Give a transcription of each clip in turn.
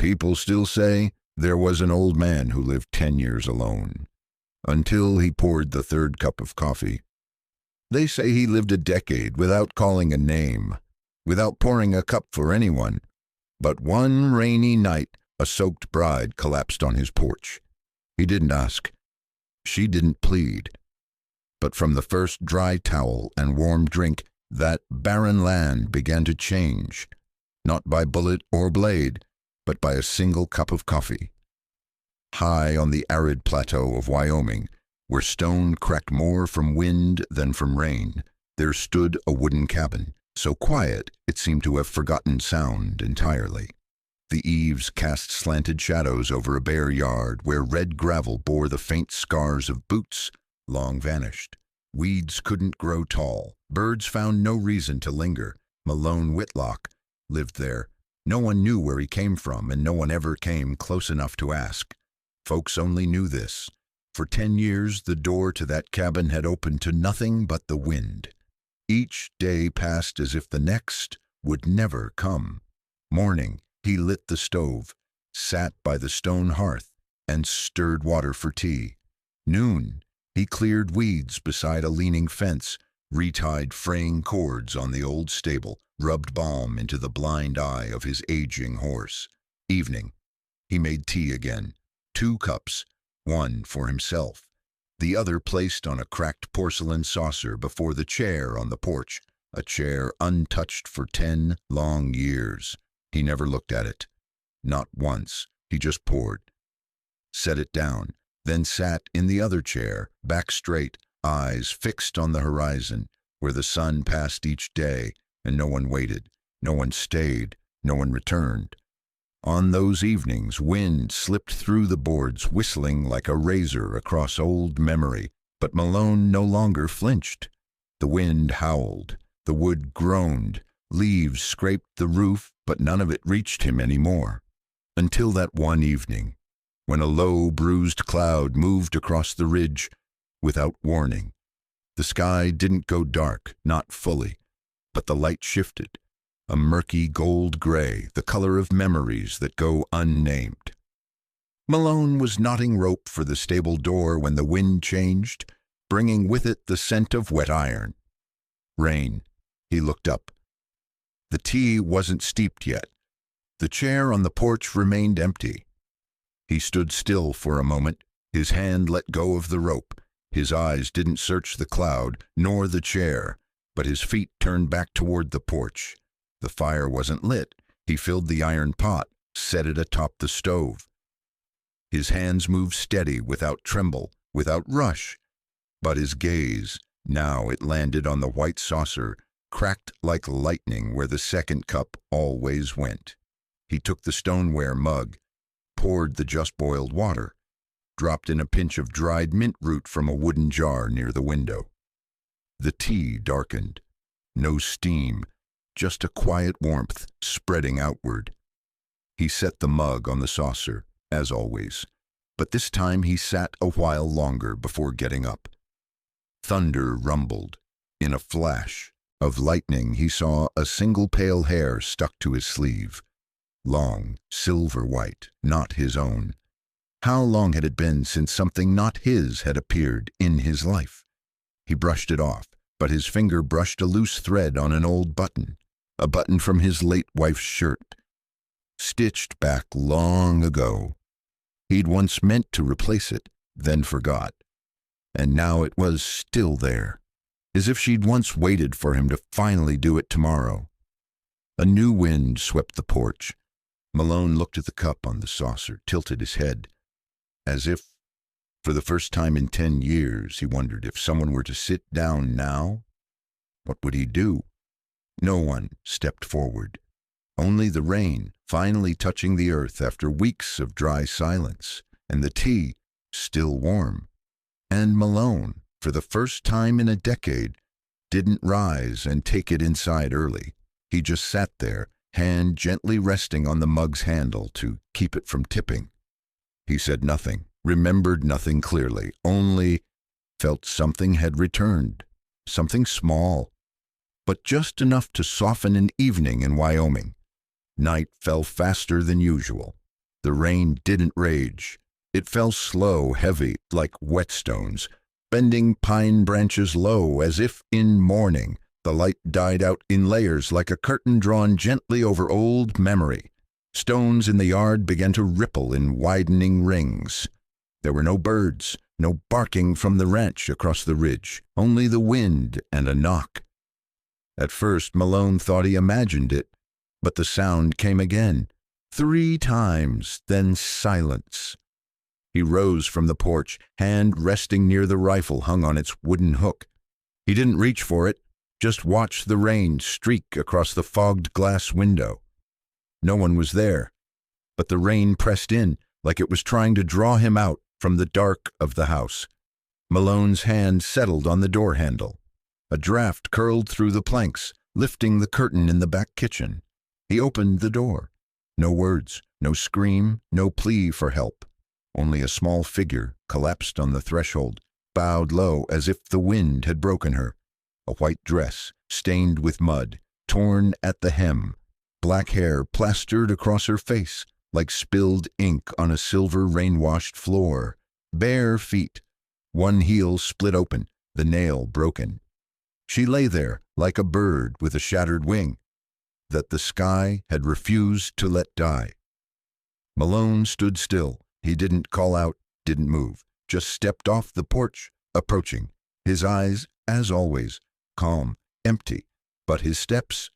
People still say there was an old man who lived 10 years alone, until he poured the third cup of coffee. They say he lived a decade without calling a name, without pouring a cup for anyone. But one rainy night, a soaked bride collapsed on his porch. He didn't ask. She didn't plead. But from the first dry towel and warm drink, that barren land began to change, not by bullet or blade, but by a single cup of coffee. High on the arid plateau of Wyoming, where stone cracked more from wind than from rain, there stood a wooden cabin, so quiet it seemed to have forgotten sound entirely. The eaves cast slanted shadows over a bare yard where red gravel bore the faint scars of boots long vanished. Weeds couldn't grow tall. Birds found no reason to linger. Malone Whitlock lived there. No one knew where he came from, and no one ever came close enough to ask. Folks only knew this. For 10 years, the door to that cabin had opened to nothing but the wind. Each day passed as if the next would never come. Morning, he lit the stove, sat by the stone hearth, and stirred water for tea. Noon, he cleared weeds beside a leaning fence, retied fraying cords on the old stable, rubbed balm into the blind eye of his aging horse. Evening, he made tea again. 2 cups, one for himself, the other placed on a cracked porcelain saucer before the chair on the porch, a chair untouched for 10 long years. He never looked at it. Not once. He just poured. Set it down, then sat in the other chair, back straight, eyes fixed on the horizon, where the sun passed each day, and no one waited, no one stayed, no one returned. On those evenings, wind slipped through the boards, whistling like a razor across old memory, but Malone no longer flinched. The wind howled, the wood groaned, leaves scraped the roof, but none of it reached him anymore. Until that one evening, when a low, bruised cloud moved across the ridge without warning. The sky didn't go dark, not fully, but the light shifted. A murky gold gray, the color of memories that go unnamed. Malone was knotting rope for the stable door when the wind changed, bringing with it the scent of wet iron. Rain. He looked up. The tea wasn't steeped yet. The chair on the porch remained empty. He stood still for a moment, his hand let go of the rope. His eyes didn't search the cloud, nor the chair, but his feet turned back toward the porch. The fire wasn't lit. He filled the iron pot, set it atop the stove. His hands moved steady, without tremble, without rush. But his gaze, now it landed on the white saucer, cracked like lightning where the second cup always went. He took the stoneware mug, poured the just-boiled water, dropped in a pinch of dried mint root from a wooden jar near the window. The tea darkened. No steam, just a quiet warmth spreading outward. He set the mug on the saucer, as always, but this time he sat a while longer before getting up. Thunder rumbled. In a flash of lightning, he saw a single pale hair stuck to his sleeve. Long, silver white, not his own. How long had it been since something not his had appeared in his life? He brushed it off, but his finger brushed a loose thread on an old button, a button from his late wife's shirt, stitched back long ago. He'd once meant to replace it, then forgot. And now it was still there, as if she'd once waited for him to finally do it tomorrow. A new wind swept the porch. Malone looked at the cup on the saucer, tilted his head, as if, for the first time in 10 years, he wondered if someone were to sit down now, what would he do? No one stepped forward. Only the rain, finally touching the earth after weeks of dry silence, and the tea, still warm. And Malone, for the first time in a decade, didn't rise and take it inside early. He just sat there, hand gently resting on the mug's handle to keep it from tipping. He said nothing, remembered nothing clearly, only felt something had returned, something small, but just enough to soften an evening in Wyoming. Night fell faster than usual. The rain didn't rage. It fell slow, heavy, like whetstones, bending pine branches low as if in mourning. The light died out in layers like a curtain drawn gently over old memory. Stones in the yard began to ripple in widening rings. There were no birds, no barking from the ranch across the ridge, only the wind and a knock. At first Malone thought he imagined it, but the sound came again, 3 times, then silence. He rose from the porch, hand resting near the rifle hung on its wooden hook. He didn't reach for it, just watched the rain streak across the fogged glass window. No one was there, but the rain pressed in like it was trying to draw him out from the dark of the house. Malone's hand settled on the door handle. A draft curled through the planks, lifting the curtain in the back kitchen. He opened the door. No words, no scream, no plea for help. Only a small figure collapsed on the threshold, bowed low as if the wind had broken her. A white dress, stained with mud, torn at the hem. Black hair plastered across her face, like spilled ink on a silver rain-washed floor. Bare feet, one heel split open, the nail broken. She lay there like a bird with a shattered wing that the sky had refused to let die. Malone stood still. He didn't call out, didn't move, just stepped off the porch, approaching. His eyes, as always, calm, empty, but his steps,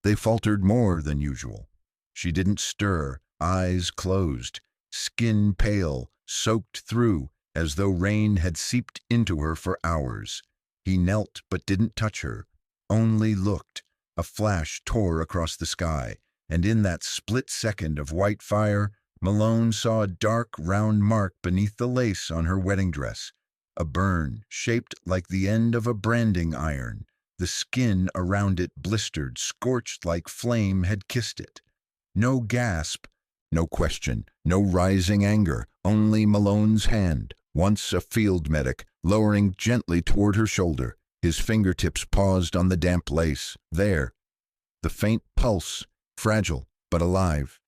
they faltered more than usual. She didn't stir, eyes closed, skin pale, soaked through, as though rain had seeped into her for hours. He knelt but didn't touch her, only looked. A flash tore across the sky, and in that split second of white fire, Malone saw a dark, round mark beneath the lace on her wedding dress. A burn, shaped like the end of a branding iron. The skin around it blistered, scorched like flame had kissed it. No gasp, no question, no rising anger, only Malone's hand, once a field medic, lowering gently toward her shoulder. His fingertips paused on the damp lace. There, the faint pulse, fragile but alive.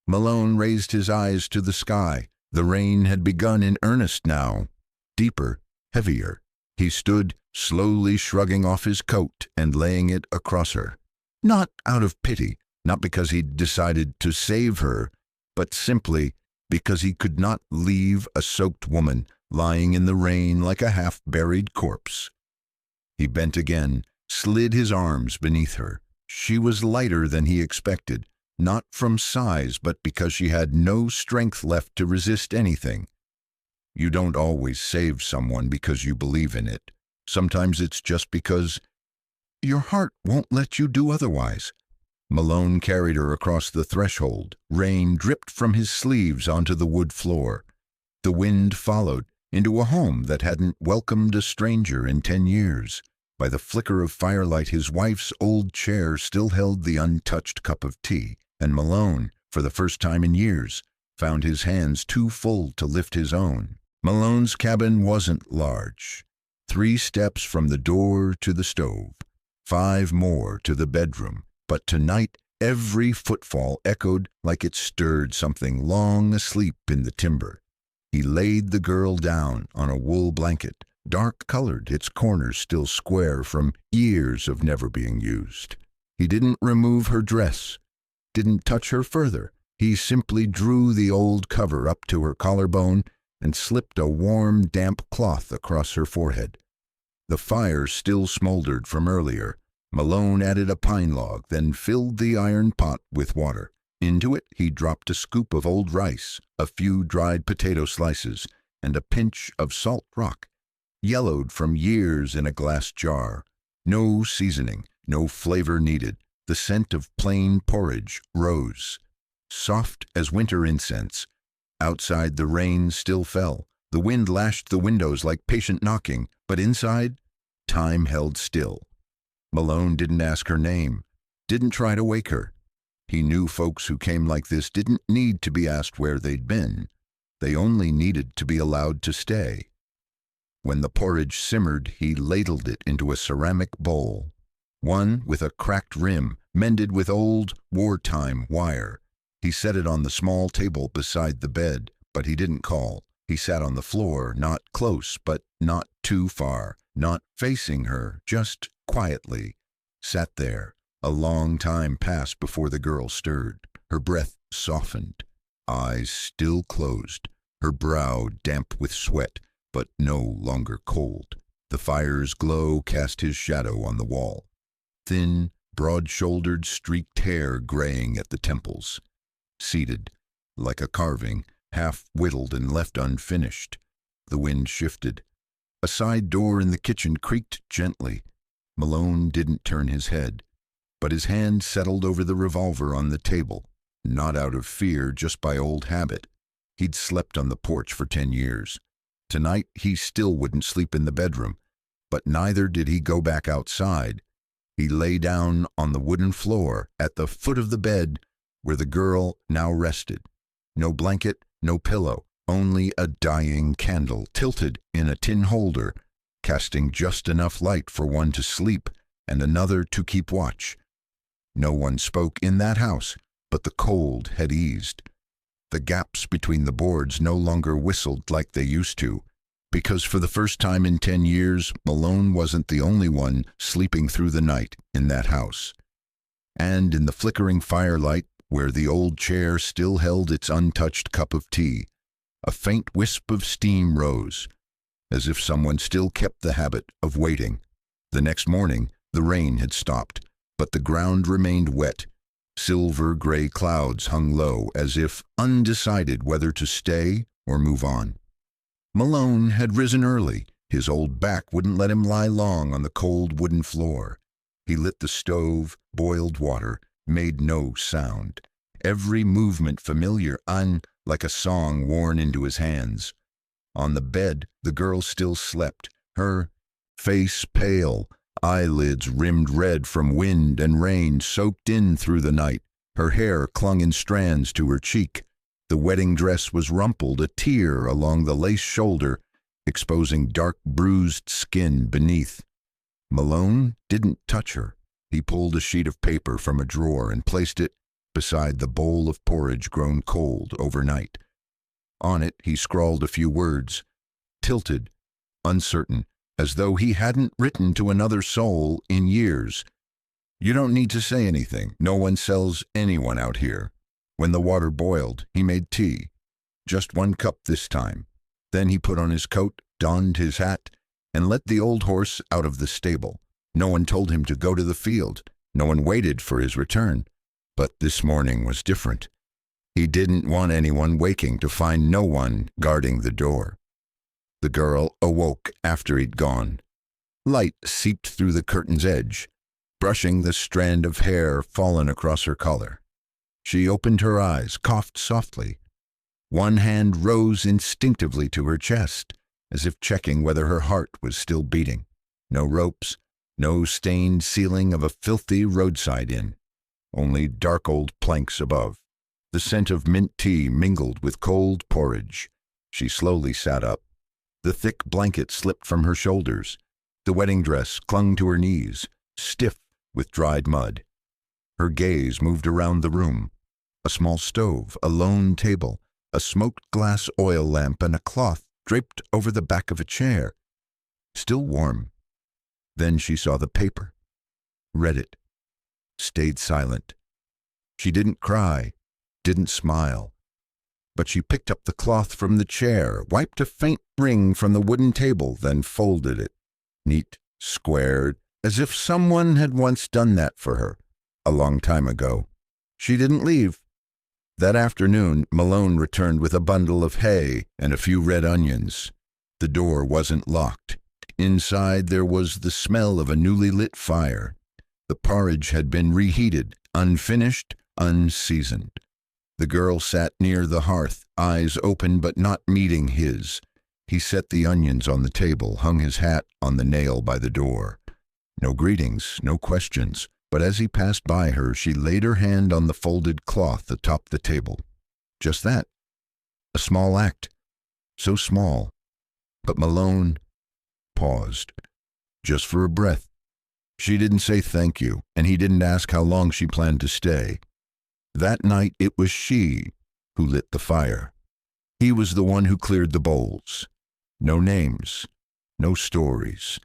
Malone raised his eyes to the sky. The rain had begun in earnest now. Deeper, heavier. He stood, slowly shrugging off his coat and laying it across her. Not out of pity, not because he'd decided to save her, but simply because he could not leave a soaked woman lying in the rain like a half-buried corpse. He bent again, slid his arms beneath her. She was lighter than he expected, not from size, but because she had no strength left to resist anything. You don't always save someone because you believe in it. Sometimes it's just because your heart won't let you do otherwise. Malone carried her across the threshold. Rain dripped from his sleeves onto the wood floor. The wind followed, into a home that hadn't welcomed a stranger in 10 years. By the flicker of firelight, his wife's old chair still held the untouched cup of tea, and Malone, for the first time in years, found his hands too full to lift his own. Malone's cabin wasn't large. 3 steps from the door to the stove, 5 more to the bedroom, but tonight every footfall echoed like it stirred something long asleep in the timber. He laid the girl down on a wool blanket, dark-colored, its corners still square from years of never being used. He didn't remove her dress, didn't touch her further. He simply drew the old cover up to her collarbone and slipped a warm, damp cloth across her forehead. The fire still smoldered from earlier. Malone added a pine log, then filled the iron pot with water. Into it he dropped a scoop of old rice, a few dried potato slices, and a pinch of salt rock, yellowed from years in a glass jar. No seasoning, no flavor needed. The scent of plain porridge rose, soft as winter incense. Outside the rain still fell. The wind lashed the windows like patient knocking, but inside, time held still. Malone didn't ask her name, didn't try to wake her. He knew folks who came like this didn't need to be asked where they'd been. They only needed to be allowed to stay. When the porridge simmered, he ladled it into a ceramic bowl, one with a cracked rim, mended with old wartime wire. He set it on the small table beside the bed, but he didn't call. He sat on the floor, not close, but not too far, not facing her, just quietly. Sat there. A long time passed before the girl stirred. Her breath softened, eyes still closed, her brow damp with sweat, but no longer cold. The fire's glow cast his shadow on the wall. Thin, broad-shouldered, streaked hair graying at the temples. Seated, like a carving, half whittled and left unfinished. The wind shifted. A side door in the kitchen creaked gently. Malone didn't turn his head, but his hand settled over the revolver on the table, not out of fear, just by old habit. He'd slept on the porch for 10 years. Tonight he still wouldn't sleep in the bedroom, but neither did he go back outside. He lay down on the wooden floor at the foot of the bed where the girl now rested. No blanket, no pillow, only a dying candle tilted in a tin holder, casting just enough light for one to sleep and another to keep watch. No one spoke in that house, but the cold had eased. The gaps between the boards no longer whistled like they used to, because for the first time in 10 years, Malone wasn't the only one sleeping through the night in that house. And in the flickering firelight, where the old chair still held its untouched cup of tea, a faint wisp of steam rose, as if someone still kept the habit of waiting. The next morning, the rain had stopped, but the ground remained wet. Silver-gray clouds hung low, as if undecided whether to stay or move on. Malone had risen early. His old back wouldn't let him lie long on the cold wooden floor. He lit the stove, boiled water, made no sound. Every movement familiar, like a song worn into his hands. On the bed, the girl still slept, her face pale, eyelids rimmed red from wind and rain soaked in through the night. Her hair clung in strands to her cheek. The wedding dress was rumpled, a tear along the lace shoulder, exposing dark bruised skin beneath. Malone didn't touch her. He pulled a sheet of paper from a drawer and placed it beside the bowl of porridge grown cold overnight. On it he scrawled a few words, tilted, uncertain, as though he hadn't written to another soul in years. "You don't need to say anything. No one sells anyone out here." When the water boiled, he made tea. Just 1 cup this time. Then he put on his coat, donned his hat, and let the old horse out of the stable. No one told him to go to the field. No one waited for his return. But this morning was different. He didn't want anyone waking to find no one guarding the door. The girl awoke after he'd gone. Light seeped through the curtain's edge, brushing the strand of hair fallen across her collar. She opened her eyes, coughed softly. One hand rose instinctively to her chest, as if checking whether her heart was still beating. No ropes, no stained ceiling of a filthy roadside inn. Only dark old planks above. The scent of mint tea mingled with cold porridge. She slowly sat up. The thick blanket slipped from her shoulders. The wedding dress clung to her knees, stiff with dried mud. Her gaze moved around the room. A small stove, a lone table, a smoked glass oil lamp, and a cloth draped over the back of a chair. Still warm. Then she saw the paper, read it, stayed silent. She didn't cry, didn't smile. But she picked up the cloth from the chair, wiped a faint ring from the wooden table, then folded it, neat, squared, as if someone had once done that for her, a long time ago. She didn't leave. That afternoon, Malone returned with a bundle of hay and a few red onions. The door wasn't locked. Inside there was the smell of a newly lit fire. The porridge had been reheated, unfinished, unseasoned. The girl sat near the hearth, eyes open but not meeting his. He set the onions on the table, hung his hat on the nail by the door. No greetings, no questions, but as he passed by her, she laid her hand on the folded cloth atop the table. Just that. A small act. So small. But Malone paused, just for a breath. She didn't say thank you, and he didn't ask how long she planned to stay. That night it was she who lit the fire. He was the one who cleared the bowls. No names, no stories.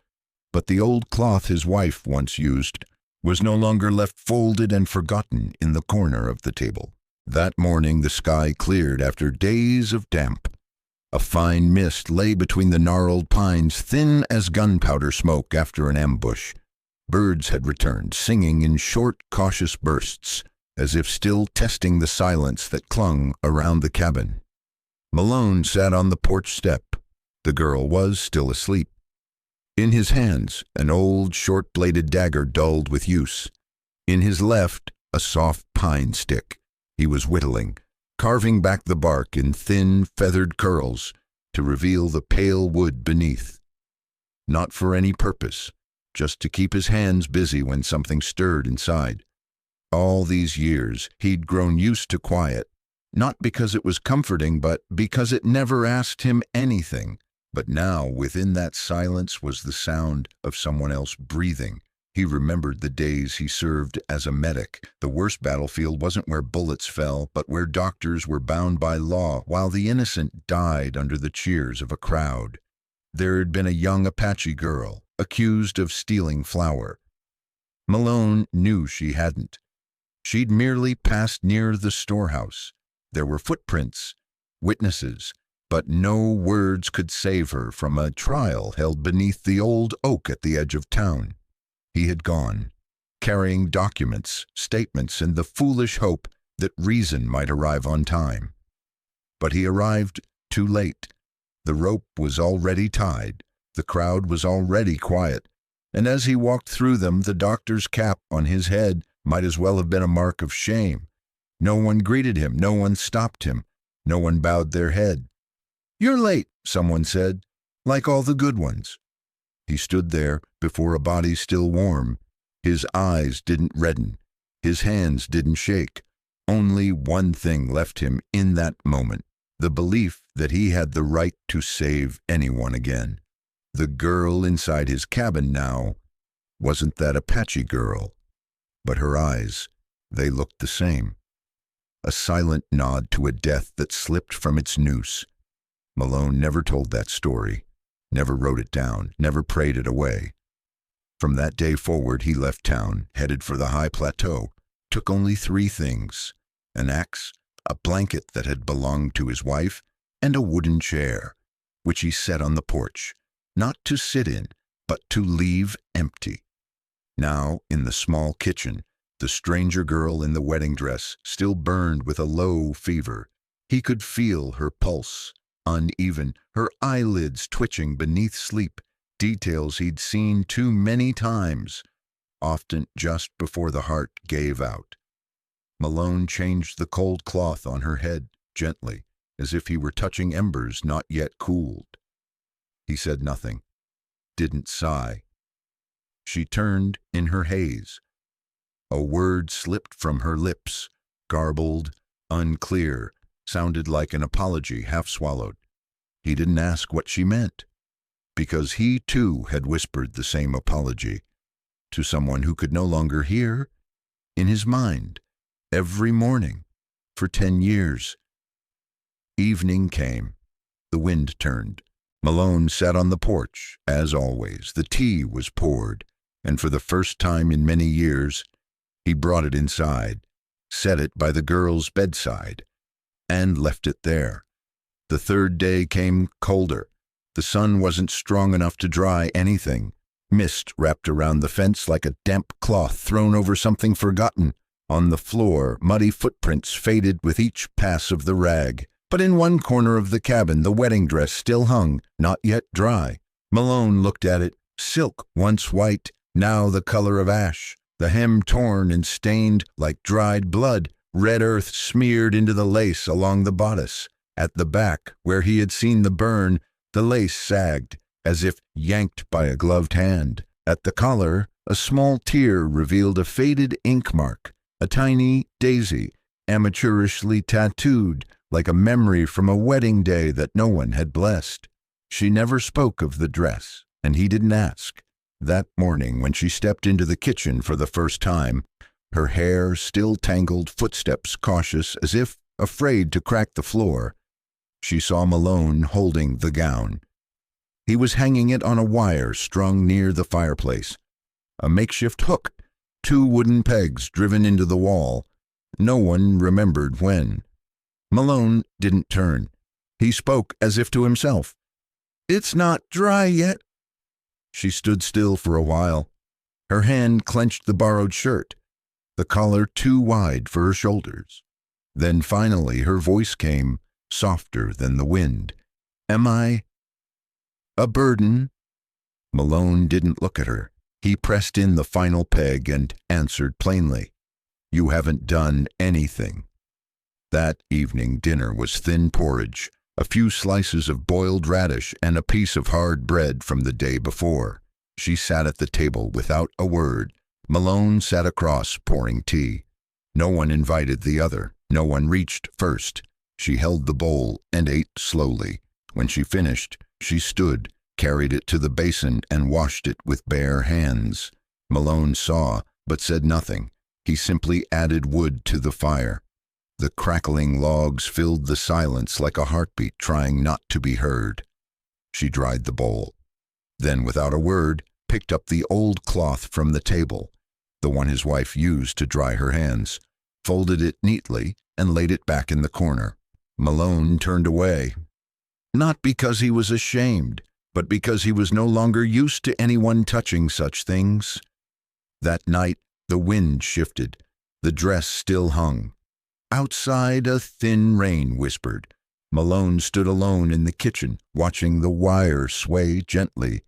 But the old cloth his wife once used was no longer left folded and forgotten in the corner of the table. That morning the sky cleared after days of damp. A fine mist lay between the gnarled pines, thin as gunpowder smoke after an ambush. Birds had returned, singing in short, cautious bursts, as if still testing the silence that clung around the cabin. Malone sat on the porch step. The girl was still asleep. In his hands, an old, short-bladed dagger dulled with use. In his left, a soft pine stick. He was whittling, carving back the bark in thin, feathered curls to reveal the pale wood beneath. Not for any purpose, just to keep his hands busy when something stirred inside. All these years, he'd grown used to quiet, not because it was comforting, but because it never asked him anything. But now, within that silence was the sound of someone else breathing. He remembered the days he served as a medic. The worst battlefield wasn't where bullets fell, but where doctors were bound by law, while the innocent died under the cheers of a crowd. There had been a young Apache girl, accused of stealing flour. Malone knew she hadn't. She'd merely passed near the storehouse. There were footprints, witnesses, but no words could save her from a trial held beneath the old oak at the edge of town. He had gone, carrying documents, statements, and the foolish hope that reason might arrive on time. But he arrived too late. The rope was already tied, the crowd was already quiet, and as he walked through them, the doctor's cap on his head might as well have been a mark of shame. No one greeted him, no one stopped him, no one bowed their head. "You're late," someone said, "like all the good ones." He stood there before a body still warm. His eyes didn't redden, his hands didn't shake. Only one thing left him in that moment, the belief that he had the right to save anyone again. The girl inside his cabin now wasn't that Apache girl, but her eyes, they looked the same. A silent nod to a death that slipped from its noose. Malone never told that story, never wrote it down, never prayed it away. From that day forward, he left town, headed for the high plateau, took only 3 things: an axe, a blanket that had belonged to his wife, and a wooden chair, which he set on the porch, not to sit in, but to leave empty. Now, in the small kitchen, the stranger girl in the wedding dress still burned with a low fever. He could feel her pulse, uneven, her eyelids twitching beneath sleep, details he'd seen too many times, often just before the heart gave out. Malone changed the cold cloth on her head gently, as if he were touching embers not yet cooled. He said nothing, didn't sigh. She turned in her haze. A word slipped from her lips, garbled, unclear, sounded like an apology half swallowed. He didn't ask what she meant, because he too had whispered the same apology to someone who could no longer hear, in his mind, every morning, for 10 years. Evening came. The wind turned. Malone sat on the porch, as always. The tea was poured, and for the first time in many years, he brought it inside, set it by the girl's bedside, and left it there. The 3rd day came colder. The sun wasn't strong enough to dry anything. Mist wrapped around the fence like a damp cloth thrown over something forgotten. On the floor, muddy footprints faded with each pass of the rag. But in one corner of the cabin, the wedding dress still hung, not yet dry. Malone looked at it, silk once white, now the color of ash, the hem torn and stained like dried blood, red earth smeared into the lace along the bodice. At the back, where he had seen the burn, the lace sagged, as if yanked by a gloved hand. At the collar, a small tear revealed a faded ink mark, a tiny daisy, amateurishly tattooed, like a memory from a wedding day that no one had blessed. She never spoke of the dress, and he didn't ask. That morning, when she stepped into the kitchen for the first time, her hair still tangled, footsteps cautious as if afraid to crack the floor. She saw Malone holding the gown. He was hanging it on a wire strung near the fireplace. A makeshift hook, 2 wooden pegs driven into the wall. No one remembered when. Malone didn't turn. He spoke as if to himself. "It's not dry yet." She stood still for a while. Her hand clenched the borrowed shirt, the collar too wide for her shoulders. Then finally her voice came, softer than the wind. "Am I a burden?" Malone didn't look at her. He pressed in the final peg and answered plainly, "You haven't done anything." That evening dinner was thin porridge, a few slices of boiled radish and a piece of hard bread from the day before. She sat at the table without a word. Malone sat across, pouring tea. No one invited the other. No one reached first. She held the bowl and ate slowly. When she finished, she stood, carried it to the basin, and washed it with bare hands. Malone saw, but said nothing. He simply added wood to the fire. The crackling logs filled the silence like a heartbeat trying not to be heard. She dried the bowl. Then, without a word, picked up the old cloth from the table, the one his wife used to dry her hands, folded it neatly, and laid it back in the corner. Malone turned away. Not because he was ashamed, but because he was no longer used to anyone touching such things. That night, the wind shifted. The dress still hung. Outside, a thin rain whispered. Malone stood alone in the kitchen, watching the wire sway gently.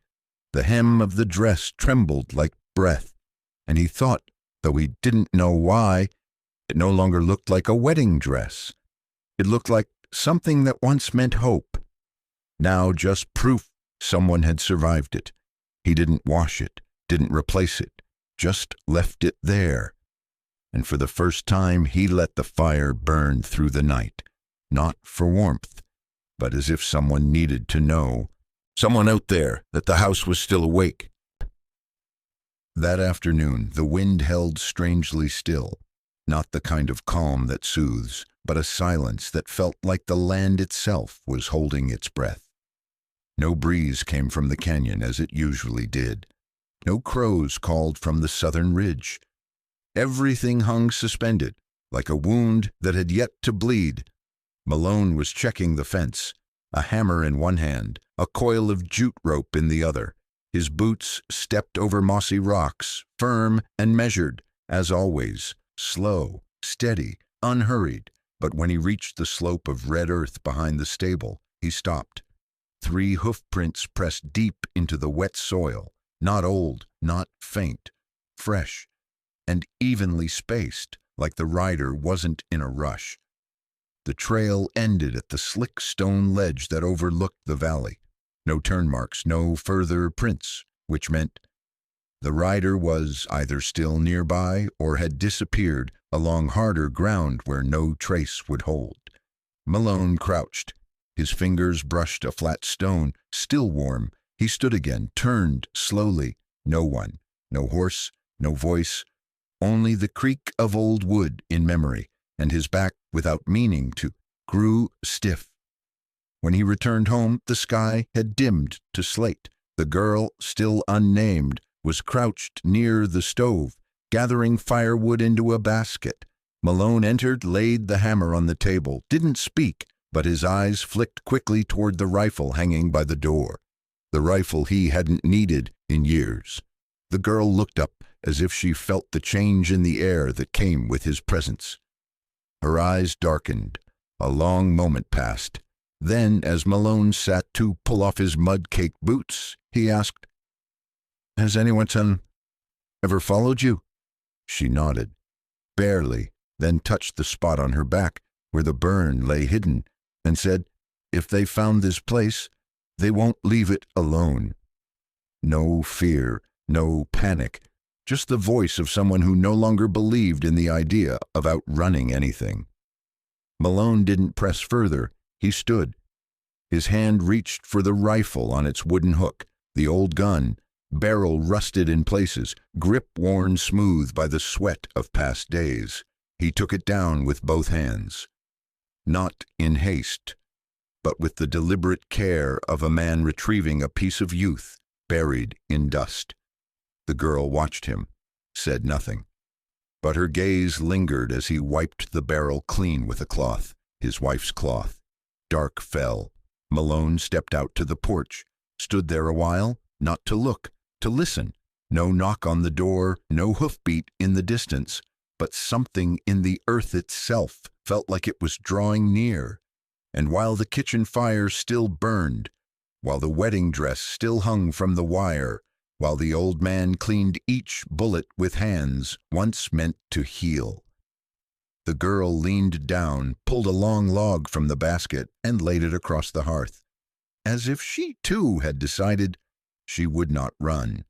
The hem of the dress trembled like breath, and he thought, though he didn't know why, it no longer looked like a wedding dress. It looked like something that once meant hope. Now just proof someone had survived it. He didn't wash it, didn't replace it, just left it there. And for the first time he let the fire burn through the night, not for warmth, but as if someone needed to know, someone out there, that the house was still awake. That afternoon the wind held strangely still, not the kind of calm that soothes, but a silence that felt like the land itself was holding its breath. No breeze came from the canyon as it usually did. No crows called from the southern ridge. Everything hung suspended, like a wound that had yet to bleed. Malone was checking the fence, a hammer in one hand, a coil of jute rope in the other. His boots stepped over mossy rocks, firm and measured, as always, slow, steady, unhurried. But when he reached the slope of red earth behind the stable, he stopped. 3 hoof prints pressed deep into the wet soil, not old, not faint, fresh, and evenly spaced, like the rider wasn't in a rush. The trail ended at the slick stone ledge that overlooked the valley. No turn marks, no further prints, which meant the rider was either still nearby or had disappeared along harder ground where no trace would hold. Malone crouched. His fingers brushed a flat stone, still warm. He stood again, turned slowly. No one, no horse, no voice, only the creak of old wood in memory, and his back, without meaning to, grew stiff. When he returned home, the sky had dimmed to slate. The girl, still unnamed, was crouched near the stove, gathering firewood into a basket. Malone entered, laid the hammer on the table, didn't speak, but his eyes flicked quickly toward the rifle hanging by the door. The rifle he hadn't needed in years. The girl looked up as if she felt the change in the air that came with his presence. Her eyes darkened. A long moment passed. Then, as Malone sat to pull off his mud-caked boots, he asked, "Has anyone ever followed you?" She nodded, barely, then touched the spot on her back where the burn lay hidden, and said, "If they found this place, they won't leave it alone." No fear, no panic, just the voice of someone who no longer believed in the idea of outrunning anything. Malone didn't press further. He stood. His hand reached for the rifle on its wooden hook, the old gun, barrel rusted in places, grip worn smooth by the sweat of past days. He took it down with both hands. Not in haste, but with the deliberate care of a man retrieving a piece of youth buried in dust. The girl watched him, said nothing. But her gaze lingered as he wiped the barrel clean with a cloth, his wife's cloth. Dark fell. Malone stepped out to the porch, stood there a while, not to look, to listen. No knock on the door, no hoofbeat in the distance, but something in the earth itself felt like it was drawing near. And while the kitchen fire still burned, while the wedding dress still hung from the wire, while the old man cleaned each bullet with hands once meant to heal, the girl leaned down, pulled a long log from the basket, and laid it across the hearth, as if she too had decided she would not run.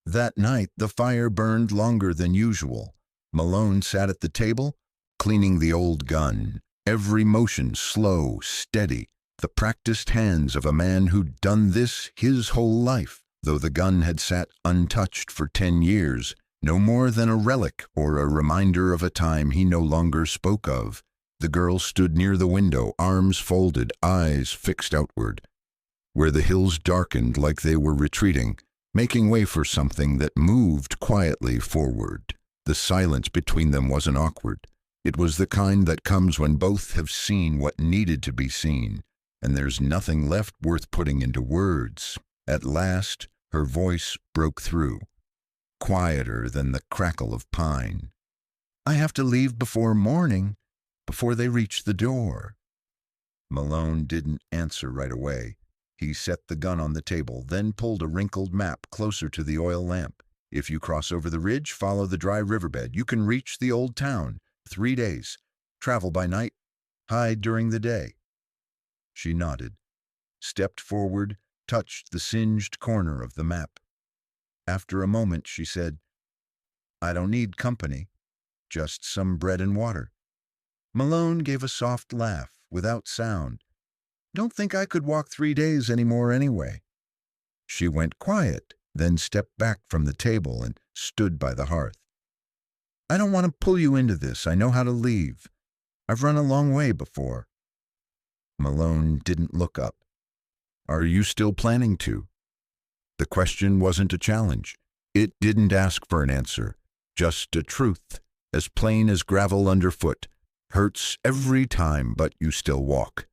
That night the fire burned longer than usual. Malone sat at the table, cleaning the old gun, every motion slow, steady, the practiced hands of a man who'd done this his whole life, though the gun had sat untouched for 10 years, no more than a relic or a reminder of a time he no longer spoke of. The girl stood near the window, arms folded, eyes fixed outward, where the hills darkened like they were retreating, making way for something that moved quietly forward. The silence between them wasn't awkward. It was the kind that comes when both have seen what needed to be seen, and there's nothing left worth putting into words. At last, her voice broke through, quieter than the crackle of pine. "I have to leave before morning, before they reach the door." Malone didn't answer right away. He set the gun on the table, then pulled a wrinkled map closer to the oil lamp. "If you cross over the ridge, follow the dry riverbed. You can reach the old town. 3 days. Travel by night, hide during the day." She nodded, stepped forward, touched the singed corner of the map. After a moment, she said, "I don't need company, just some bread and water." Malone gave a soft laugh, without sound. "Don't think I could walk 3 days anymore anyway." She went quiet, then stepped back from the table and stood by the hearth. "I don't want to pull you into this. I know how to leave. I've run a long way before." Malone didn't look up. "Are you still planning to?" The question wasn't a challenge. It didn't ask for an answer, just a truth, as plain as gravel underfoot. Hurts every time, but you still walk.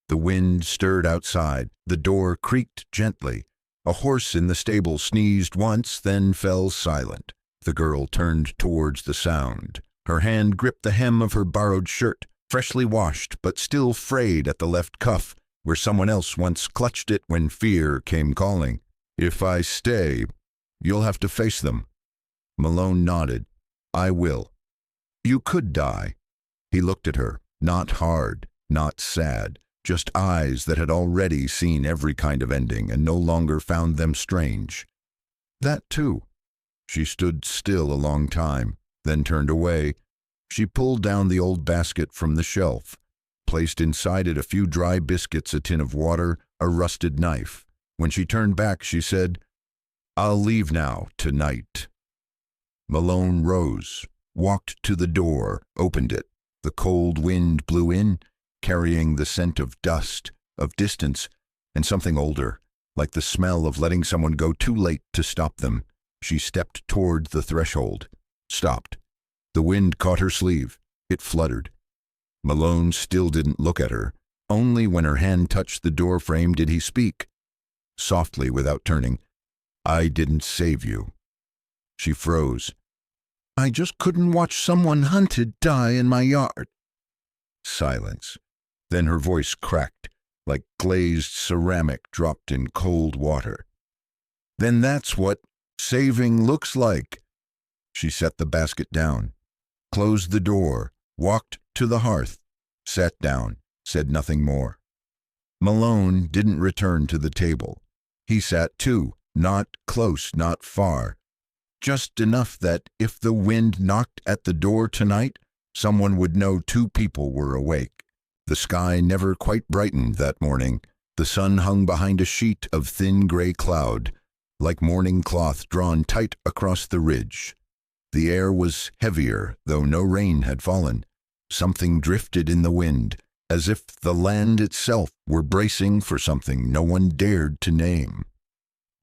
The wind stirred outside. The door creaked gently. A horse in the stable sneezed once, then fell silent. The girl turned towards the sound. Her hand gripped the hem of her borrowed shirt, freshly washed but still frayed at the left cuff, where someone else once clutched it when fear came calling. "If I stay, you'll have to face them." Malone nodded. "I will." "You could die." He looked at her, not hard, not sad, just eyes that had already seen every kind of ending and no longer found them strange. "That too." She stood still a long time, then turned away. She pulled down the old basket from the shelf, placed inside it a few dry biscuits, a tin of water, a rusted knife. When she turned back, she said, "I'll leave now, tonight." Malone rose, walked to the door, opened it. The cold wind blew in, carrying the scent of dust, of distance, and something older, like the smell of letting someone go too late to stop them. She stepped toward the threshold, stopped. The wind caught her sleeve. It fluttered. Malone still didn't look at her. Only when her hand touched the door frame did he speak. Softly, without turning, "I didn't save you." She froze. "I just couldn't watch someone hunted die in my yard." Silence. Then her voice cracked, like glazed ceramic dropped in cold water. "Then that's what saving looks like." She set the basket down, closed the door, walked to the hearth, sat down, said nothing more. Malone didn't return to the table. He sat too, not close, not far, just enough that if the wind knocked at the door tonight, someone would know 2 people were awake. The sky never quite brightened that morning. The sun hung behind a sheet of thin gray cloud. like morning cloth drawn tight across the ridge. The air was heavier, though no rain had fallen. Something drifted in the wind, as if the land itself were bracing for something no one dared to name.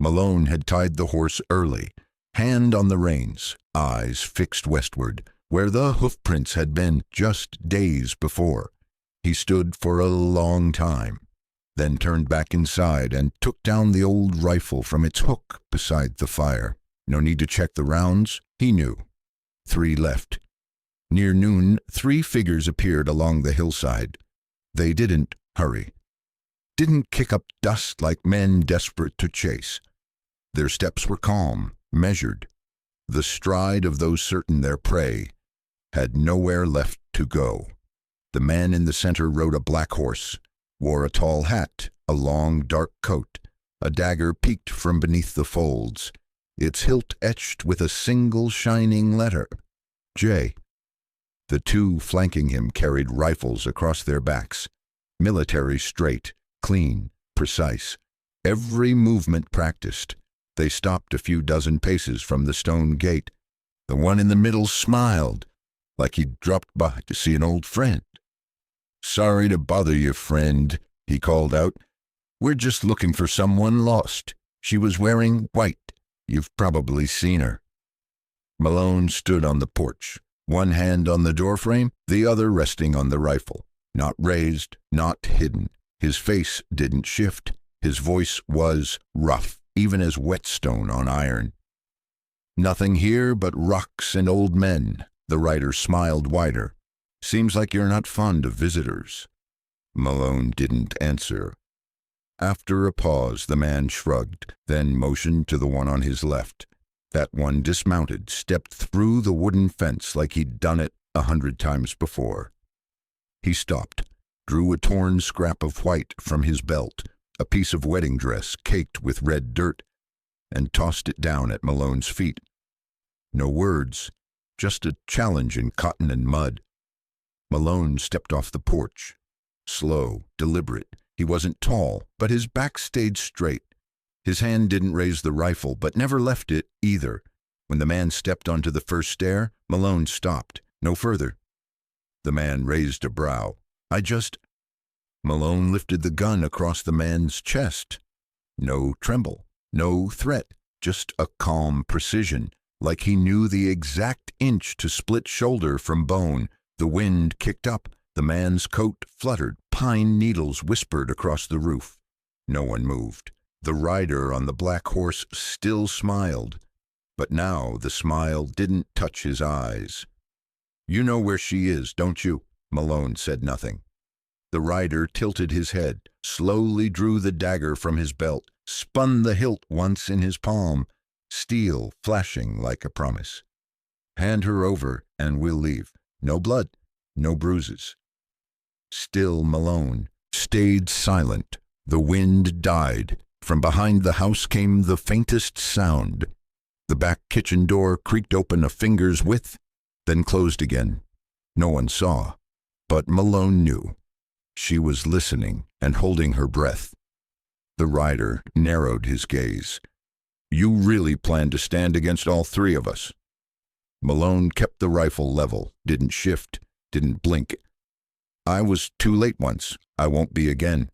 Malone had tied the horse early, hand on the reins, eyes fixed westward, where the hoofprints had been just days before. He stood for a long time, then turned back inside and took down the old rifle from its hook beside the fire. No need to check the rounds, he knew. 3 left. Near noon, 3 figures appeared along the hillside. They didn't hurry, didn't kick up dust like men desperate to chase. Their steps were calm, measured, the stride of those certain their prey had nowhere left to go. The man in the center rode a black horse, wore a tall hat, a long dark coat. A dagger peeked from beneath the folds, its hilt etched with a single shining letter, J. The 2 flanking him carried rifles across their backs, military straight, clean, precise, every movement practiced. They stopped a few dozen paces from the stone gate. The one in the middle smiled, like he'd dropped by to see an old friend. "Sorry to bother you, friend," he called out. "We're just looking for someone lost. She was wearing white. You've probably seen her." Malone stood on the porch, one hand on the doorframe, the other resting on the rifle. Not raised, not hidden. His face didn't shift. His voice was rough, even as whetstone on iron. "Nothing here but rocks and old men." The rider smiled wider. "Seems like you're not fond of visitors." Malone didn't answer. After a pause, the man shrugged, then motioned to the one on his left. That one dismounted, stepped through the wooden fence like he'd done it 100 times before. He stopped, drew a torn scrap of white from his belt, a piece of wedding dress caked with red dirt, and tossed it down at Malone's feet. No words, just a challenge in cotton and mud. Malone stepped off the porch. Slow, deliberate. He wasn't tall, but his back stayed straight. His hand didn't raise the rifle, but never left it either. When the man stepped onto the first stair, Malone stopped. No further. The man raised a brow. Malone lifted the gun across the man's chest. No tremble, no threat, just a calm precision, like he knew the exact inch to split shoulder from bone. The wind kicked up. The man's coat fluttered. Pine needles whispered across the roof. No one moved. The rider on the black horse still smiled, but now the smile didn't touch his eyes. "You know where she is, don't you?" Malone said nothing. The rider tilted his head, slowly drew the dagger from his belt, spun the hilt once in his palm, steel flashing like a promise. "Hand her over and we'll leave. No blood, no bruises." Still Malone stayed silent. The wind died. From behind the house came the faintest sound. The back kitchen door creaked open a finger's width, then closed again. No one saw, but Malone knew. She was listening and holding her breath. The rider narrowed his gaze. "You really plan to stand against all 3 of us?" Malone kept the rifle level, didn't shift, didn't blink. "I was too late once. I won't be again."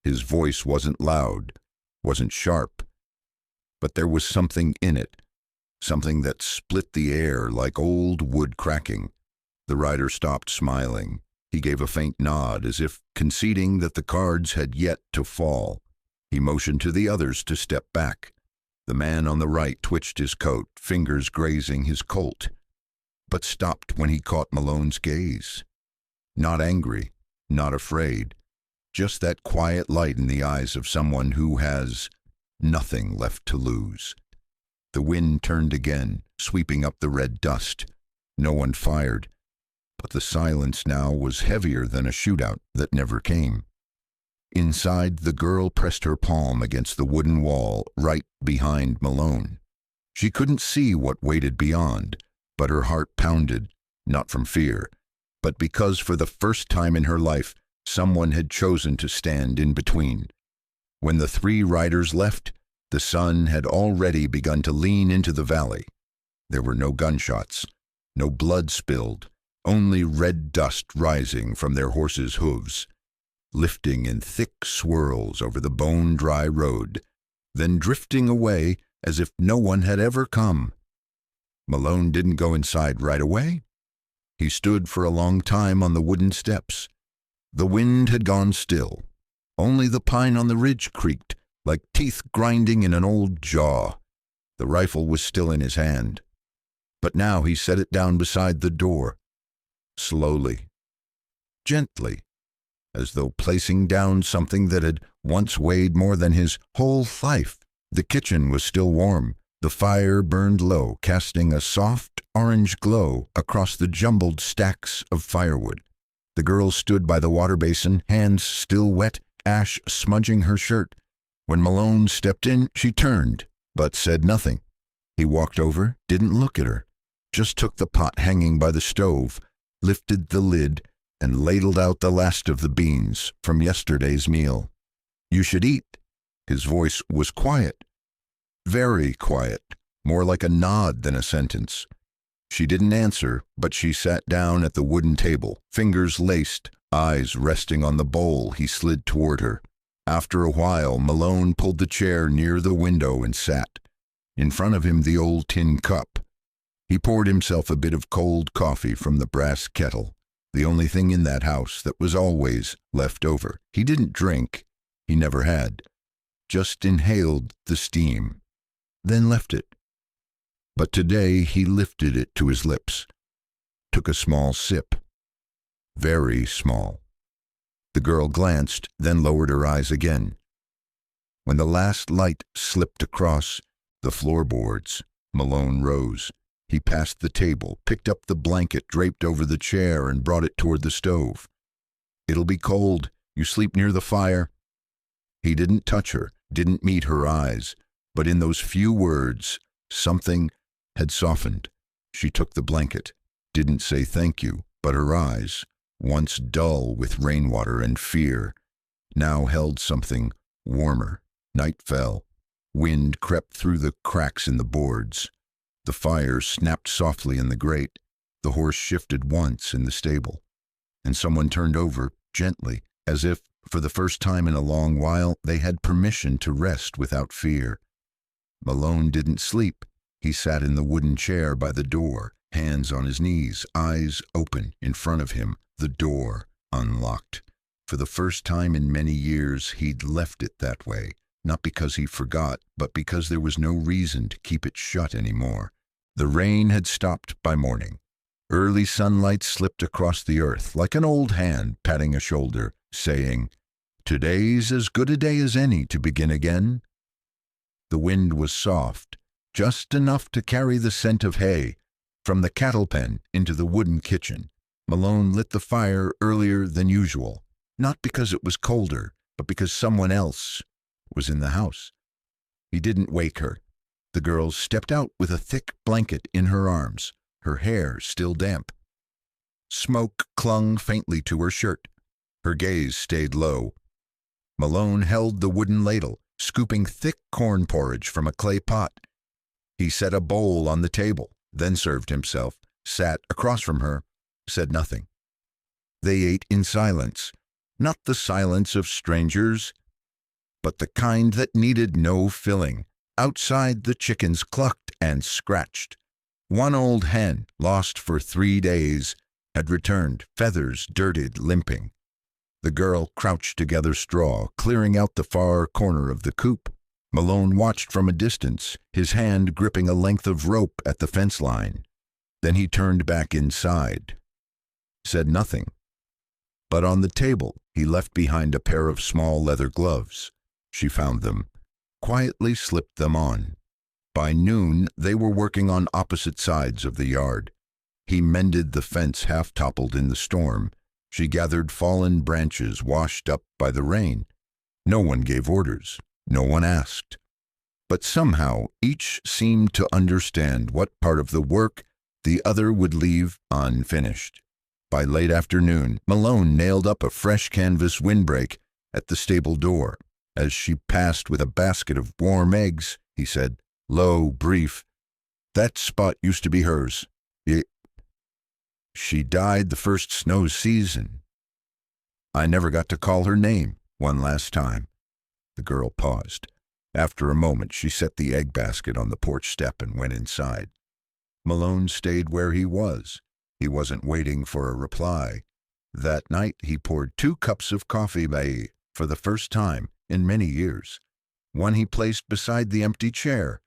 His voice wasn't loud, wasn't sharp, but there was something in it, something that split the air like old wood cracking. The rider stopped smiling. He gave a faint nod, as if conceding that the cards had yet to fall. He motioned to the others to step back. The man on the right twitched his coat, fingers grazing his colt, but stopped when he caught Malone's gaze. Not angry, not afraid, just that quiet light in the eyes of someone who has nothing left to lose. The wind turned again, sweeping up the red dust. No one fired, but the silence now was heavier than a shootout that never came. Inside, the girl pressed her palm against the wooden wall right behind Malone. She couldn't see what waited beyond, but her heart pounded, not from fear, but because for the first time in her life, someone had chosen to stand in between. When the 3 riders left, The sun had already begun to lean into the valley. There were no gunshots, no blood spilled, only red dust rising from their horses' hooves, lifting in thick swirls over the bone-dry road, then drifting away as if no one had ever come. Malone didn't go inside right away. He stood for a long time on the wooden steps. The wind had gone still. Only the pine on the ridge creaked, like teeth grinding in an old jaw. The rifle was still in his hand. But now he set it down beside the door, slowly, gently, as though placing down something that had once weighed more than his whole life. The kitchen was still warm. The fire burned low, casting a soft orange glow across the jumbled stacks of firewood. The girl stood by the water basin, hands still wet, ash smudging her shirt. When Malone stepped in, she turned, but said nothing. He walked over, didn't look at her, just took the pot hanging by the stove, lifted the lid, and ladled out the last of the beans from yesterday's meal. "You should eat." His voice was quiet, very quiet, more like a nod than a sentence. She didn't answer, but she sat down at the wooden table, fingers laced, eyes resting on the bowl he slid toward her. After a while, Malone pulled the chair near the window and sat. In front of him, the old tin cup. He poured himself a bit of cold coffee from the brass kettle, the only thing in that house that was always left over. He didn't drink. He never had. Just inhaled the steam, then left it. But today he lifted it to his lips, took a small sip. Very small. The girl glanced, then lowered her eyes again. When the last light slipped across the floorboards, Malone rose. He passed the table, picked up the blanket draped over the chair, and brought it toward the stove. "It'll be cold. You sleep near the fire." He didn't touch her, didn't meet her eyes, but in those few words, something had softened. She took the blanket, didn't say thank you, but her eyes, once dull with rainwater and fear, now held something warmer. Night fell. Wind crept through the cracks in the boards. The fire snapped softly in the grate. The horse shifted once in the stable, and someone turned over gently, as if, for the first time in a long while, they had permission to rest without fear. Malone didn't sleep. He sat in the wooden chair by the door, hands on his knees, eyes open in front of him, the door unlocked. For the first time in many years, he'd left it that way, not because he forgot, but because there was no reason to keep it shut anymore. The rain had stopped by morning. Early sunlight slipped across the earth like an old hand patting a shoulder, saying, "Today's as good a day as any to begin again." The wind was soft, just enough to carry the scent of hay from the cattle pen into the wooden kitchen. Malone lit the fire earlier than usual, not because it was colder, but because someone else was in the house. He didn't wake her. The girl stepped out with a thick blanket in her arms, her hair still damp. Smoke clung faintly to her shirt. Her gaze stayed low. Malone held the wooden ladle, scooping thick corn porridge from a clay pot. He set a bowl on the table, then served himself, sat across from her, said nothing. They ate in silence, not the silence of strangers, but the kind that needed no filling. Outside, the chickens clucked and scratched. One old hen, lost for 3 days, had returned, feathers dirted, limping. The girl crouched to gather straw, clearing out the far corner of the coop. Malone watched from a distance, his hand gripping a length of rope at the fence line. Then he turned back inside, said nothing. But on the table, he left behind a pair of small leather gloves. She found them, quietly slipped them on. By noon, they were working on opposite sides of the yard. He mended the fence half-toppled in the storm. She gathered fallen branches washed up by the rain. No one gave orders. No one asked. But somehow, each seemed to understand what part of the work the other would leave unfinished. By late afternoon, Malone nailed up a fresh canvas windbreak at the stable door. As she passed with a basket of warm eggs, he said, low, brief, "That spot used to be hers. She died the first snow season. I never got to call her name one last time." The girl paused. After a moment, she set the egg basket on the porch step and went inside. Malone stayed where he was. He wasn't waiting for a reply. That night, he poured 2 cups of coffee for the first time in many years. One he placed beside the empty chair,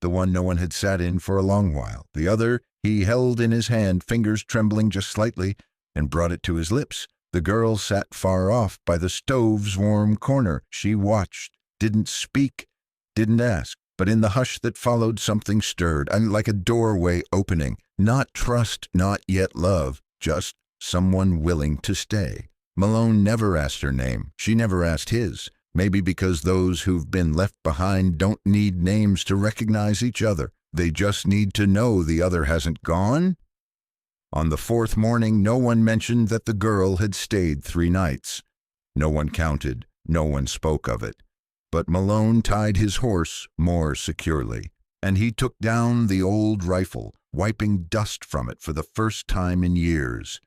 the one no one had sat in for a long while. The other he held in his hand, fingers trembling just slightly, and brought it to his lips. The girl sat far off by the stove's warm corner. She watched, didn't speak, didn't ask. But in the hush that followed, something stirred, and like a doorway opening. Not trust, not yet love, just someone willing to stay. Malone never asked her name. She never asked his. Maybe because those who've been left behind don't need names to recognize each other. They just need to know the other hasn't gone. On the 4th morning, no one mentioned that the girl had stayed 3 nights. No one counted. No one spoke of it. But Malone tied his horse more securely, and he took down the old rifle, wiping dust from it for the first time in years.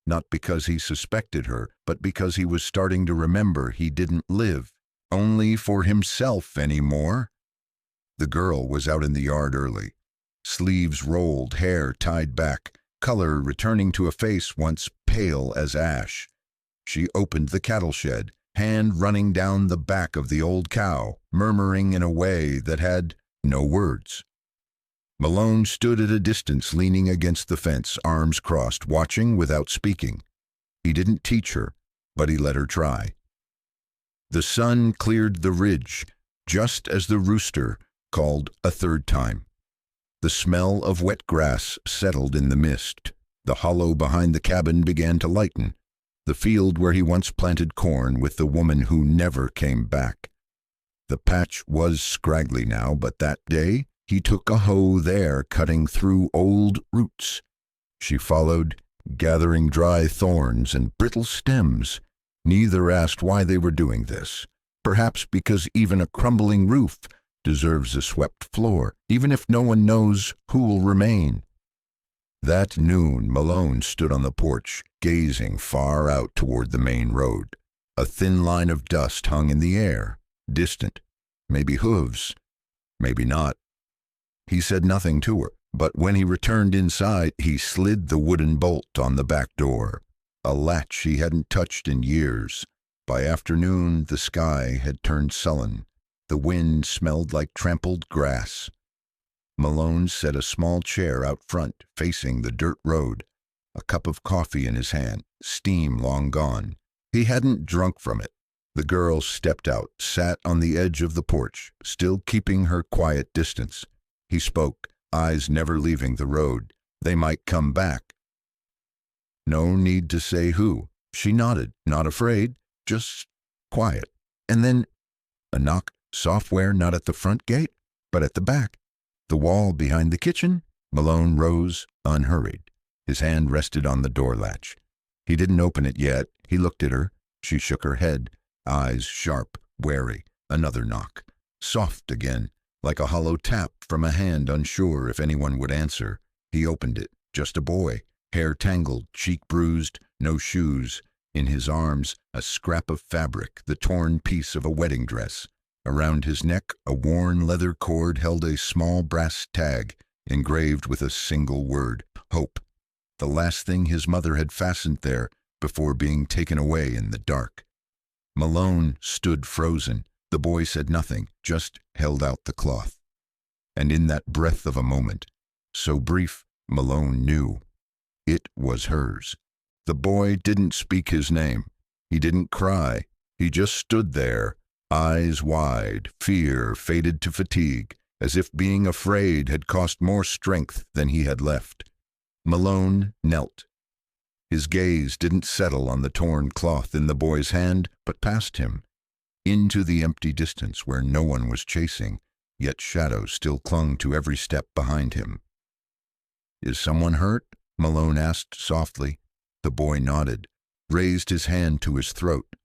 Not because he suspected her, but because he was starting to remember he didn't live only for himself anymore. The girl was out in the yard early. Sleeves rolled, hair tied back, color returning to a face once pale as ash. She opened the cattle shed, hand running down the back of the old cow, murmuring in a way that had no words. Malone stood at a distance, leaning against the fence, arms crossed, watching without speaking. He didn't teach her, but he let her try. The sun cleared the ridge, just as the rooster called a 3rd time. The smell of wet grass settled in the mist. The hollow behind the cabin began to lighten. The field where he once planted corn with the woman who never came back. The patch was scraggly now, but that day he took a hoe there, cutting through old roots. She followed, gathering dry thorns and brittle stems. Neither asked why they were doing this. Perhaps because even a crumbling roof deserves a swept floor, even if no one knows who'll remain. That noon, Malone stood on the porch, gazing far out toward the main road. A thin line of dust hung in the air, distant. Maybe hooves, maybe not. He said nothing to her, but when he returned inside, he slid the wooden bolt on the back door, a latch he hadn't touched in years. By afternoon, the sky had turned sullen. The wind smelled like trampled grass. Malone set a small chair out front, facing the dirt road, a cup of coffee in his hand, steam long gone. He hadn't drunk from it. The girl stepped out, sat on the edge of the porch, still keeping her quiet distance. He spoke, eyes never leaving the road. They might come back. No need to say who. She nodded, not afraid, just quiet. And then a knock, software, not at the front gate, but at the back. The wall behind the kitchen. Malone rose, unhurried. His hand rested on the door latch. He didn't open it yet. He looked at her. She shook her head, eyes sharp, wary. Another knock. Soft again, like a hollow tap from a hand unsure if anyone would answer. He opened it. Just a boy, hair tangled, cheek bruised, no shoes. In his arms, a scrap of fabric, the torn piece of a wedding dress. Around his neck, a worn leather cord held a small brass tag, engraved with a single word, hope. The last thing his mother had fastened there before being taken away in the dark. Malone stood frozen. The boy said nothing, just held out the cloth. And in that breath of a moment, so brief, Malone knew. It was hers. The boy didn't speak his name. He didn't cry. He just stood there, eyes wide, fear faded to fatigue, as if being afraid had cost more strength than he had left. Malone knelt. His gaze didn't settle on the torn cloth in the boy's hand, but past him, into the empty distance where no one was chasing, yet shadows still clung to every step behind him. "Is someone hurt?" Malone asked softly. The boy nodded, raised his hand to his throat.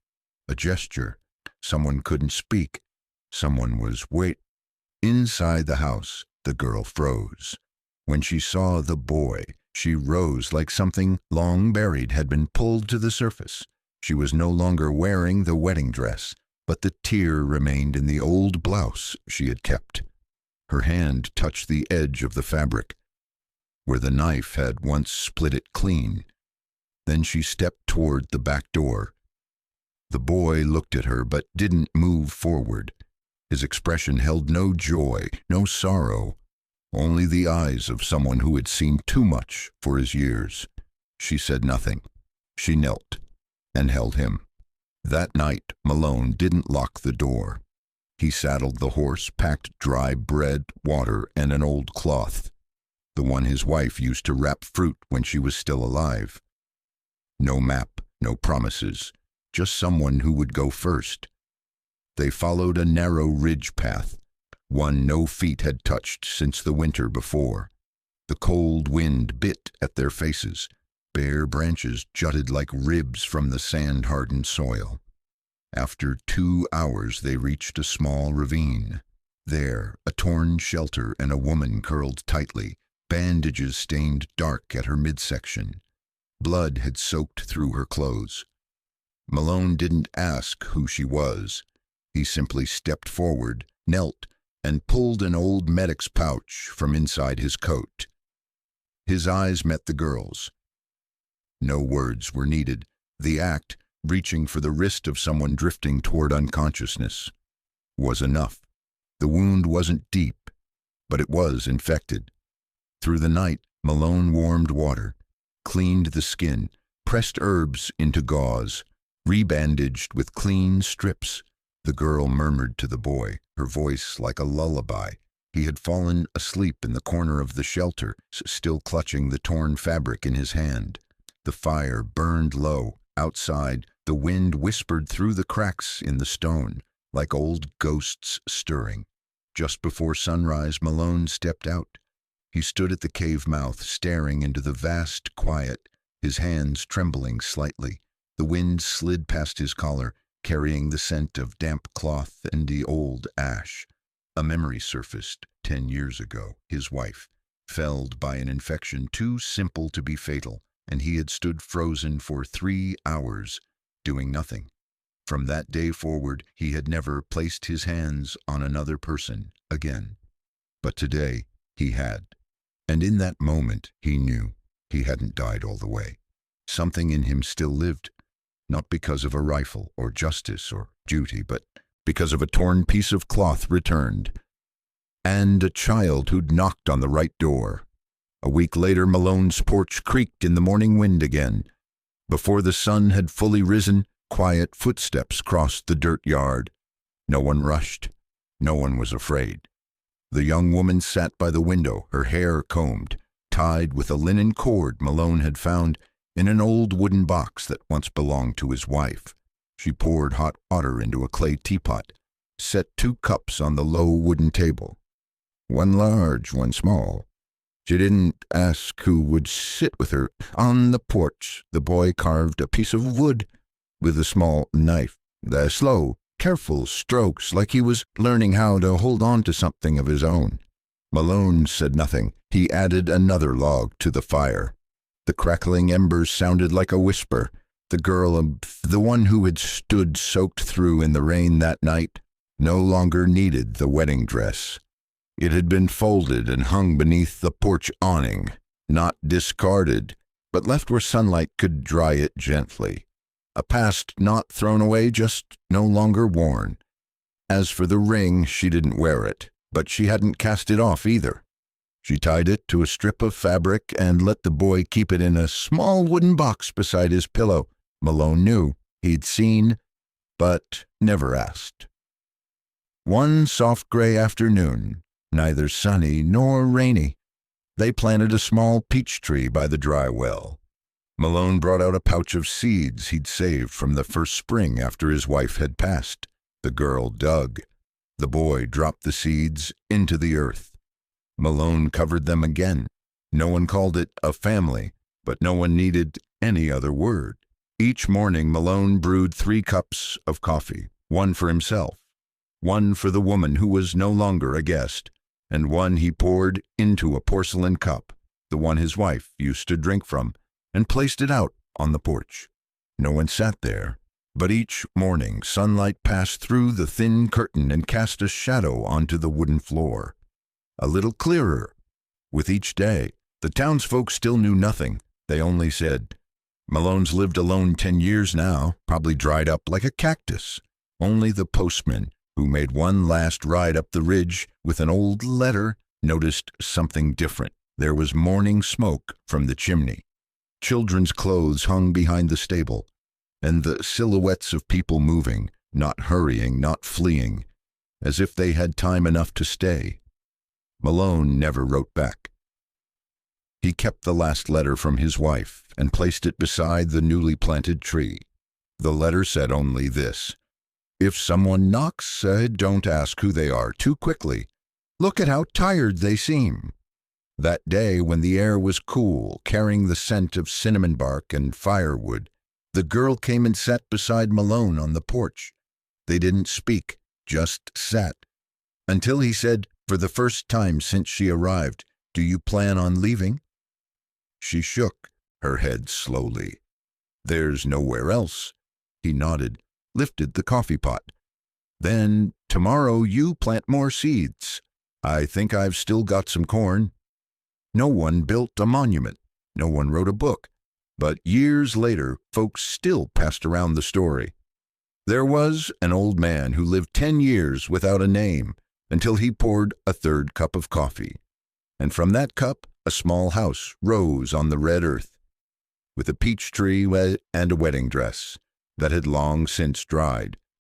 A gesture. Someone couldn't speak. Someone was wait. Inside the house, the girl froze. When she saw the boy, she rose like something long buried had been pulled to the surface. She was no longer wearing the wedding dress, but the tear remained in the old blouse she had kept. Her hand touched the edge of the fabric, where the knife had once split it clean. Then she stepped toward the back door. The boy looked at her but didn't move forward. His expression held no joy, no sorrow, only the eyes of someone who had seen too much for his years. She said nothing. She knelt and held him. That night, Malone didn't lock the door. He saddled the horse, packed dry bread, water, and an old cloth, the one his wife used to wrap fruit when she was still alive. No map, no promises, just someone who would go first. They followed a narrow ridge path, one no feet had touched since the winter before. The cold wind bit at their faces. Bare branches jutted like ribs from the sand-hardened soil. After 2 hours, they reached a small ravine. There, a torn shelter and a woman curled tightly, bandages stained dark at her midsection. Blood had soaked through her clothes. Malone didn't ask who she was. He simply stepped forward, knelt, and pulled an old medic's pouch from inside his coat. His eyes met the girl's. No words were needed. The act, reaching for the wrist of someone drifting toward unconsciousness, was enough. The wound wasn't deep, but it was infected. Through the night, Malone warmed water, cleaned the skin, pressed herbs into gauze, rebandaged with clean strips. The girl murmured to the boy, her voice like a lullaby. He had fallen asleep in the corner of the shelter, still clutching the torn fabric in his hand. The fire burned low. Outside, the wind whispered through the cracks in the stone, like old ghosts stirring. Just before sunrise, Malone stepped out. He stood at the cave mouth, staring into the vast quiet, his hands trembling slightly. The wind slid past his collar, carrying the scent of damp cloth and the old ash. A memory surfaced 10 years ago. His wife, felled by an infection too simple to be fatal, and he had stood frozen for 3 hours, doing nothing. From that day forward, he had never placed his hands on another person again. But today, he had. And in that moment, he knew he hadn't died all the way. Something in him still lived, not because of a rifle or justice or duty, but because of a torn piece of cloth returned, and a child who'd knocked on the right door. A week later, Malone's porch creaked in the morning wind again. Before the sun had fully risen, quiet footsteps crossed the dirt yard. No one rushed. No one was afraid. The young woman sat by the window, her hair combed, tied with a linen cord Malone had found in an old wooden box that once belonged to his wife. She poured hot water into a clay teapot, set 2 cups on the low wooden table, one large, one small. She didn't ask who would sit with her. On the porch, the boy carved a piece of wood with a small knife. The slow, careful strokes, like he was learning how to hold on to something of his own. Malone said nothing. He added another log to the fire. The crackling embers sounded like a whisper. The girl, the one who had stood soaked through in the rain that night, no longer needed the wedding dress. It had been folded and hung beneath the porch awning, not discarded, but left where sunlight could dry it gently. A past not thrown away, just no longer worn. As for the ring, she didn't wear it, but she hadn't cast it off either. She tied it to a strip of fabric and let the boy keep it in a small wooden box beside his pillow. Malone knew. He'd seen, but never asked. One soft gray afternoon, neither sunny nor rainy, they planted a small peach tree by the dry well. Malone brought out a pouch of seeds he'd saved from the first spring after his wife had passed. The girl dug. The boy dropped the seeds into the earth. Malone covered them again. No one called it a family, but no one needed any other word. Each morning Malone brewed 3 cups of coffee, one for himself, one for the woman who was no longer a guest, and one he poured into a porcelain cup, the one his wife used to drink from, and placed it out on the porch. No one sat there, but each morning sunlight passed through the thin curtain and cast a shadow onto the wooden floor. A little clearer with each day. The townsfolk still knew nothing. They only said, "Malone's lived alone 10 years now, probably dried up like a cactus." Only the postman, who made one last ride up the ridge with an old letter, noticed something different. There was morning smoke from the chimney. Children's clothes hung behind the stable, and the silhouettes of people moving, not hurrying, not fleeing, as if they had time enough to stay. Malone never wrote back. He kept the last letter from his wife and placed it beside the newly planted tree. The letter said only this: "If someone knocks, don't ask who they are too quickly. Look at how tired they seem." That day, when the air was cool, carrying the scent of cinnamon bark and firewood, the girl came and sat beside Malone on the porch. They didn't speak, just sat, until he said, for the first time since she arrived, "Do you plan on leaving?" She shook her head slowly. "There's nowhere else." He nodded, lifted the coffee pot. "Then tomorrow you plant more seeds. I think I've still got some corn." No one built a monument. No one wrote a book. But years later, folks still passed around the story. There was an old man who lived 10 years without a name until he poured a 3rd cup of coffee. And from that cup, a small house rose on the red earth, with a peach tree and a wedding dress that had long since dried.